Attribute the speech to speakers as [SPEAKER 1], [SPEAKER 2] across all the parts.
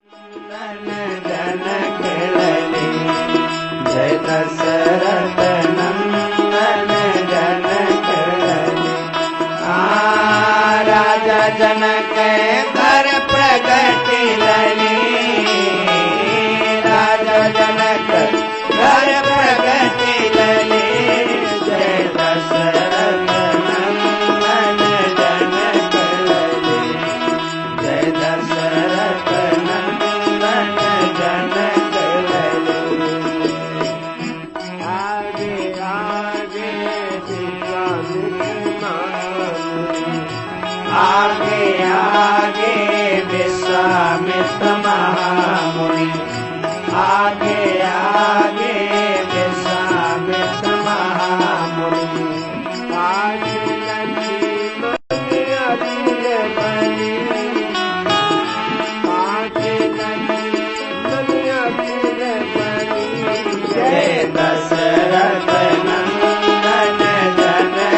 [SPEAKER 1] जय दशरथ नंदन जनक राजा जनक घर प्रगट लली राजा जनक घर प्रगट लली जय दशरथ नंदन जनक लली जय दशरथ नंदन जनक लली आगे आगे आगे आगे विश्वामित्र महामुनि आगे आगे विश्वामित्र महामुनि आज लक्ष्मण अतुल बलि आज लक्ष्मण अतुल बलि जय दशरथ नंदन जनक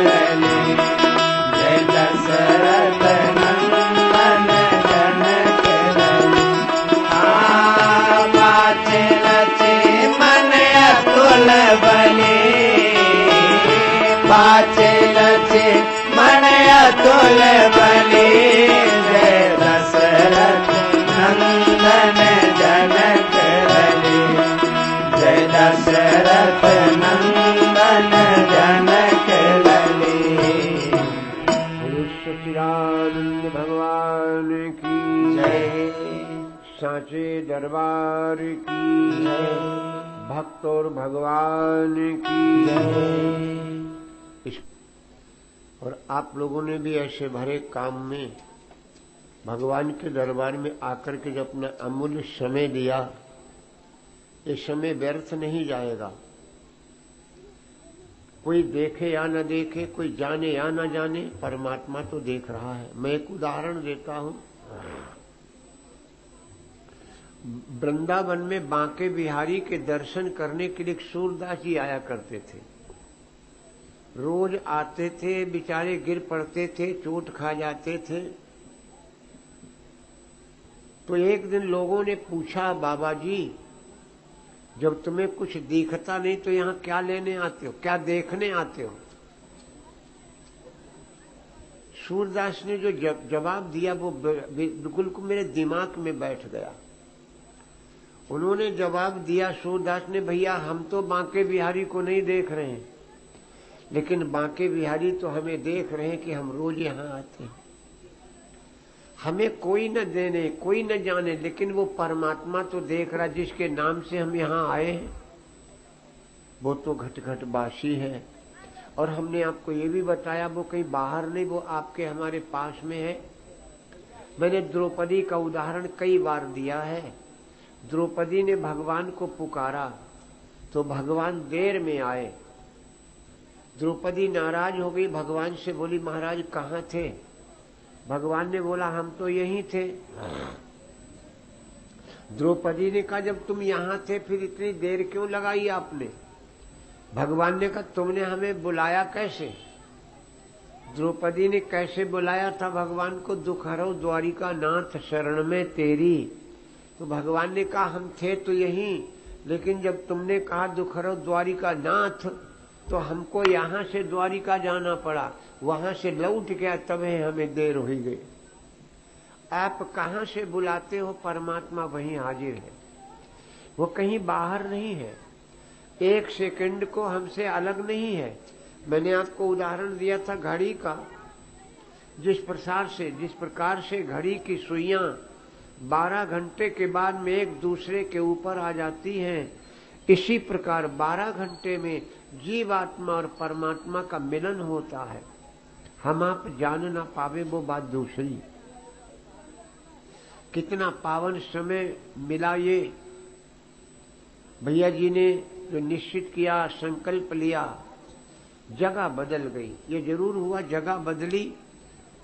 [SPEAKER 1] लली जय दशरथ नंदन जनक लली बाचे लचे मन अतुल बलि बाचे लचे मन अतुल बलि जय दशरथ नंदन जनक लली जय दशरथ नंदन जनक लली।
[SPEAKER 2] सच्चिदानंद भगवान की
[SPEAKER 1] जय
[SPEAKER 2] सांचे दरबार की
[SPEAKER 1] जय
[SPEAKER 2] भक्त और भगवान की
[SPEAKER 1] जय।
[SPEAKER 2] और आप लोगों ने भी ऐसे भरे काम में भगवान के दरबार में आकर के जो अपना अमूल्य समय दिया, ये समय व्यर्थ नहीं जाएगा। कोई देखे या न देखे, कोई जाने या न जाने, परमात्मा तो देख रहा है। मैं एक उदाहरण देता हूं। वृंदावन में बांके बिहारी के दर्शन करने के लिए सूरदास जी आया करते थे। रोज आते थे, बेचारे गिर पड़ते थे, चोट खा जाते थे। तो एक दिन लोगों ने पूछा, बाबा जी जब तुम्हें कुछ दिखता नहीं तो यहां क्या लेने आते हो, क्या देखने आते हो? सूरदास ने जो जवाब दिया वो बिल्कुल को मेरे दिमाग में बैठ गया। उन्होंने जवाब दिया सूरदास ने, भैया हम तो बांके बिहारी को नहीं देख रहे हैं, लेकिन बांके बिहारी तो हमें देख रहे हैं कि हम रोज यहां आते हैं। हमें कोई न देने कोई न जाने, लेकिन वो परमात्मा तो देख रहा जिसके नाम से हम यहां आए हैं। वो तो घट घट बासी है। और हमने आपको ये भी बताया वो कहीं बाहर नहीं, वो आपके हमारे पास में है। मैंने द्रौपदी का उदाहरण कई बार दिया है। द्रौपदी ने भगवान को पुकारा तो भगवान देर में आए। द्रौपदी नाराज हो गई, भगवान से बोली महाराज कहां थे? भगवान ने बोला हम तो यहीं थे। द्रौपदी ने कहा जब तुम यहां थे फिर इतनी देर क्यों लगाई आपने? भगवान ने कहा तुमने हमें बुलाया कैसे? द्रौपदी ने कैसे बुलाया था भगवान को? दुख हरो द्वारिका नाथ शरण में तेरी। तो भगवान ने कहा हम थे तो यहीं, लेकिन जब तुमने कहा दुख हरो द्वारिका नाथ तो हमको यहां से द्वारिका जाना पड़ा, वहां से लौट गया, तभी हमें देर हो गई। आप कहां से बुलाते हो? परमात्मा वहीं हाजिर है, वो कहीं बाहर नहीं है, एक सेकंड को हमसे अलग नहीं है। मैंने आपको उदाहरण दिया था घड़ी का। जिस प्रकार से घड़ी की सुइयां 12 घंटे के बाद में एक दूसरे के ऊपर आ जाती हैं, इसी प्रकार 12 घंटे में जीवात्मा और परमात्मा का मिलन होता है। हम आप जान ना पावे वो बात दूसरी। कितना पावन समय मिला ये। भैया जी ने जो निश्चित किया, संकल्प लिया, जगह बदल गई। ये जरूर हुआ जगह बदली,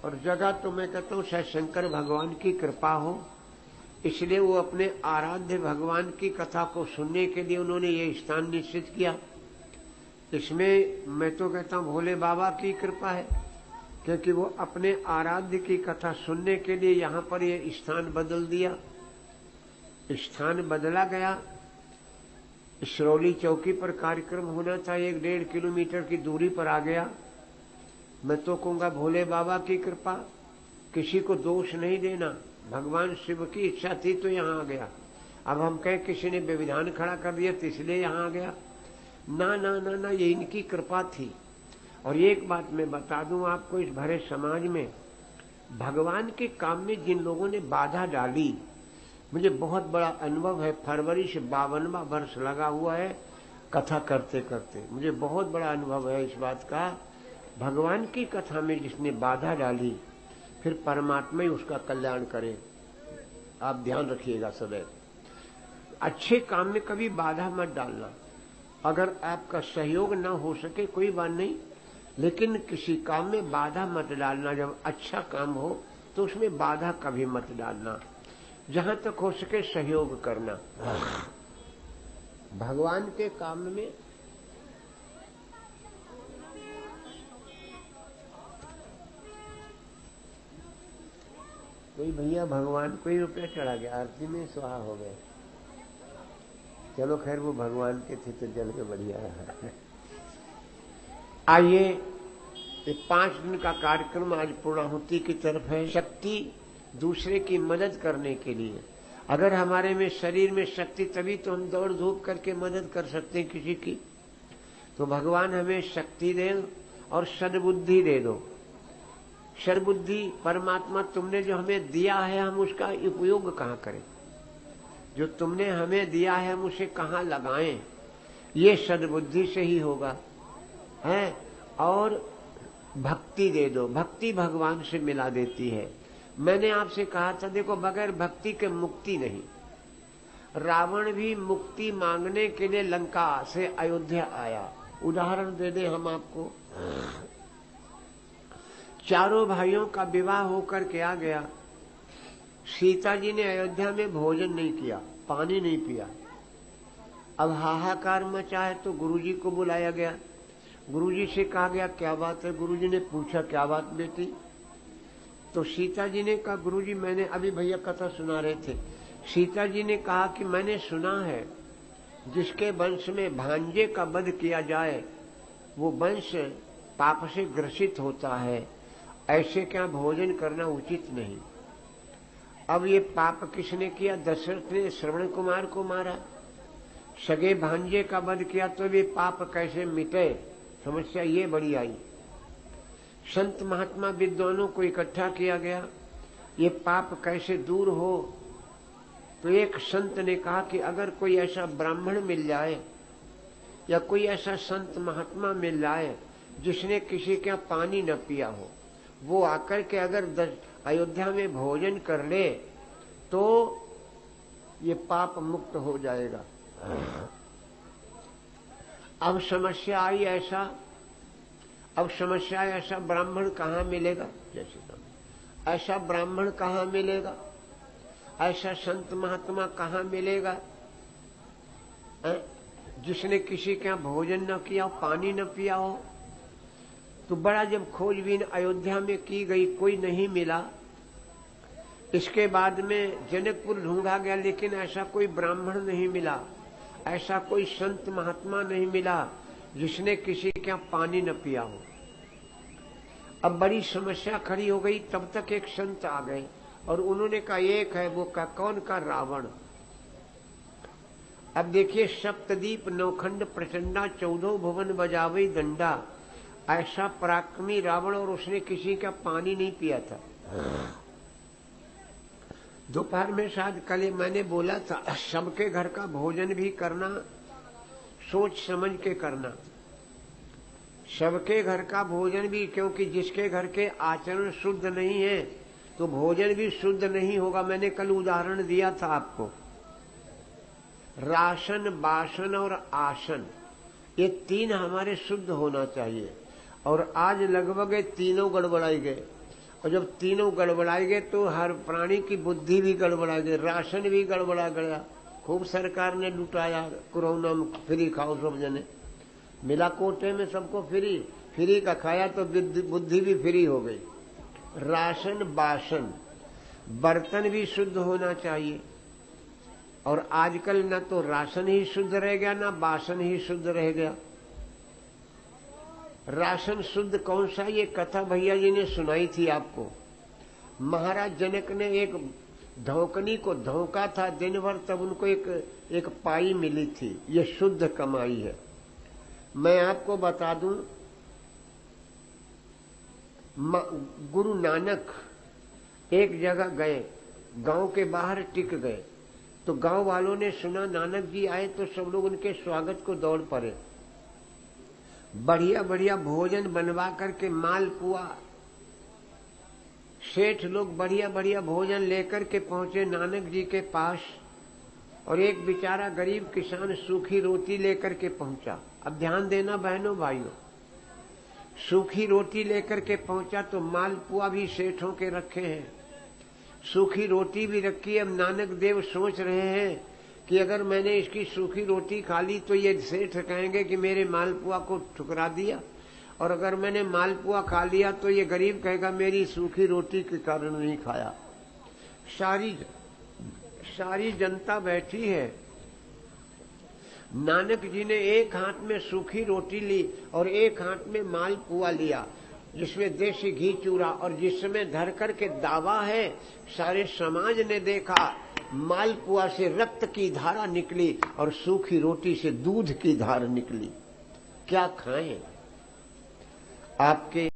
[SPEAKER 2] और जगह तो मैं कहता हूं शायद शंकर भगवान की कृपा हो, इसलिए वो अपने आराध्य भगवान की कथा को सुनने के लिए उन्होंने ये स्थान निश्चित किया। इसमें मैं तो कहता हूं भोले बाबा की कृपा है, क्योंकि वो अपने आराध्य की कथा सुनने के लिए यहां पर ये स्थान बदल दिया। स्थान बदला गया। इसरौली चौकी पर कार्यक्रम होना था, 1-1.5 किलोमीटर की दूरी पर आ गया। मैं तो कहूंगा भोले बाबा की कृपा, किसी को दोष नहीं देना। भगवान शिव की इच्छा थी तो यहां आ गया। अब हम कहें किसी ने विधान खड़ा कर दिया तो इसलिए यहां आ गया, ना ना ना ना, ये इनकी कृपा थी। और एक बात मैं बता दूं आपको, इस भरे समाज में भगवान के काम में जिन लोगों ने बाधा डाली, मुझे बहुत बड़ा अनुभव है। फरवरी से 52वां वर्ष लगा हुआ है कथा करते करते, मुझे बहुत बड़ा अनुभव है इस बात का। भगवान की कथा में जिसने बाधा डाली, फिर परमात्मा ही उसका कल्याण करे। आप ध्यान रखिएगा सदैव, अच्छे काम में कभी बाधा मत डालना। अगर आपका सहयोग ना हो सके कोई बात नहीं, लेकिन किसी काम में बाधा मत डालना। जब अच्छा काम हो तो उसमें बाधा कभी मत डालना। जहां तक हो सके सहयोग करना। भगवान के काम में कोई भैया भगवान को ही रुपया चढ़ा गया, आरती में स्वाहा हो गए। चलो खैर, वो भगवान के थे तो जल के बढ़िया है। आइए, ये 5 दिन का कार्यक्रम आज पूर्णाहुति की तरफ है। शक्ति दूसरे की मदद करने के लिए। अगर हमारे में शरीर में शक्ति, तभी तो हम दौड़ धूप करके मदद कर सकते हैं किसी की। तो भगवान हमें शक्ति दे और सद्बुद्धि दे दो। सद्बुद्धि परमात्मा तुमने जो हमें दिया है, हम उसका उपयोग कहां करें? जो तुमने हमें दिया है हम उसे कहां लगाएं? ये सद्बुद्धि से ही होगा, है। और भक्ति दे दो। भक्ति भगवान से मिला देती है। मैंने आपसे कहा था, देखो बगैर भक्ति के मुक्ति नहीं। रावण भी मुक्ति मांगने के लिए लंका से अयोध्या आया। उदाहरण दे दें हम आपको, चारों भाइयों का विवाह होकर के आ गया। सीता जी ने अयोध्या में भोजन नहीं किया, पानी नहीं पिया। अब हाहाकार मचा है तो गुरुजी को बुलाया गया। गुरुजी से कहा गया क्या बात है? गुरुजी ने पूछा क्या बात बेटी? तो सीता जी ने कहा गुरुजी, मैंने अभी भैया कथा सुना रहे थे। सीता जी ने कहा कि मैंने सुना है जिसके वंश में भांजे का वध किया जाए वो वंश पाप से ग्रसित होता है। ऐसे क्या भोजन करना उचित नहीं। अब ये पाप किसने किया? दशरथ ने श्रवण कुमार को मारा, सगे भांजे का वध किया, तो ये पाप कैसे मिटे? समस्या ये बड़ी आई। संत महात्मा विद्वानों को इकट्ठा किया गया, ये पाप कैसे दूर हो? तो एक संत ने कहा कि अगर कोई ऐसा ब्राह्मण मिल जाए या कोई ऐसा संत महात्मा मिल जाए जिसने किसी का पानी न पिया हो, वो आकर के अगर अयोध्या में भोजन कर ले तो ये पाप मुक्त हो जाएगा। अब समस्या आई ऐसा, अब समस्या ऐसा ब्राह्मण कहां मिलेगा? जैसे ऐसा ब्राह्मण कहां मिलेगा? ऐसा संत महात्मा कहां मिलेगा जिसने किसी का भोजन न किया हो, पानी न पिया हो? तो बड़ा जब खोजबीन अयोध्या में की गई, कोई नहीं मिला। इसके बाद में जनकपुर ढूंढा गया, लेकिन ऐसा कोई ब्राह्मण नहीं मिला, ऐसा कोई संत महात्मा नहीं मिला जिसने किसी का पानी न पिया हो। अब बड़ी समस्या खड़ी हो गई। तब तक एक संत आ गए और उन्होंने कहा एक है, वो का कौन? का रावण। अब देखिए, सप्तदीप नौखंड प्रचंडा 14 भुवन बजावई दंडा, ऐसा पराक्रमी रावण, और उसने किसी का पानी नहीं पिया था। दोपहर में शायद कल मैंने बोला था, सबके घर का भोजन भी करना सोच समझ के करना। सबके घर का भोजन भी, क्योंकि जिसके घर के आचरण शुद्ध नहीं है तो भोजन भी शुद्ध नहीं होगा। मैंने कल उदाहरण दिया था आपको, राशन, बासन और आसन, ये 3 हमारे शुद्ध होना चाहिए। और आज लगभग ये तीनों गड़बड़ाए गए, और जब तीनों गड़बड़ाए गए तो हर प्राणी की बुद्धि भी गड़बड़ा गई, राशन भी गड़बड़ा गया। खूब सरकार ने लुटाया, कोरोना में फ्री खाओ सब जने, मिला कोटे में सबको फ्री, फ्री का खाया तो बुद्धि भी फ्री हो गई। राशन, बासन, बर्तन भी शुद्ध होना चाहिए। और आजकल न तो राशन ही शुद्ध रह गया, ना बासन ही शुद्ध रह गया। राशन शुद्ध कौन सा, ये कथा भैया जी ने सुनाई थी आपको। महाराज जनक ने एक धोकनी को धोखा था दिन भर, तब उनको एक पाई मिली थी। ये शुद्ध कमाई है। मैं आपको बता दूं, गुरु नानक एक जगह गए, गांव के बाहर टिक गए, तो गांव वालों ने सुना नानक जी आए तो सब लोग उनके स्वागत को दौड़ पड़े। बढ़िया बढ़िया भोजन बनवा करके, मालपुआ, सेठ लोग बढ़िया बढ़िया भोजन लेकर के पहुंचे नानक जी के पास, और एक बेचारा गरीब किसान सूखी रोटी लेकर के पहुंचा। अब ध्यान देना बहनों भाइयों, सूखी रोटी लेकर के पहुंचा तो मालपुआ भी सेठों के रखे हैं, सूखी रोटी भी रखी। अब नानक देव सोच रहे हैं कि अगर मैंने इसकी सूखी रोटी खा ली तो ये सेठ कहेंगे कि मेरे मालपुआ को ठुकरा दिया, और अगर मैंने मालपुआ खा लिया तो ये गरीब कहेगा मेरी सूखी रोटी के कारण नहीं खाया। सारी जनता बैठी है। नानक जी ने एक हाथ में सूखी रोटी ली और एक हाथ में मालपुआ लिया, जिसमें देसी घी चूरा, और जिसमें धर कर के दावा है, सारे समाज ने देखा, मालपुआ से रक्त की धारा निकली और सूखी रोटी से दूध की धार निकली। क्या खाएं? आपके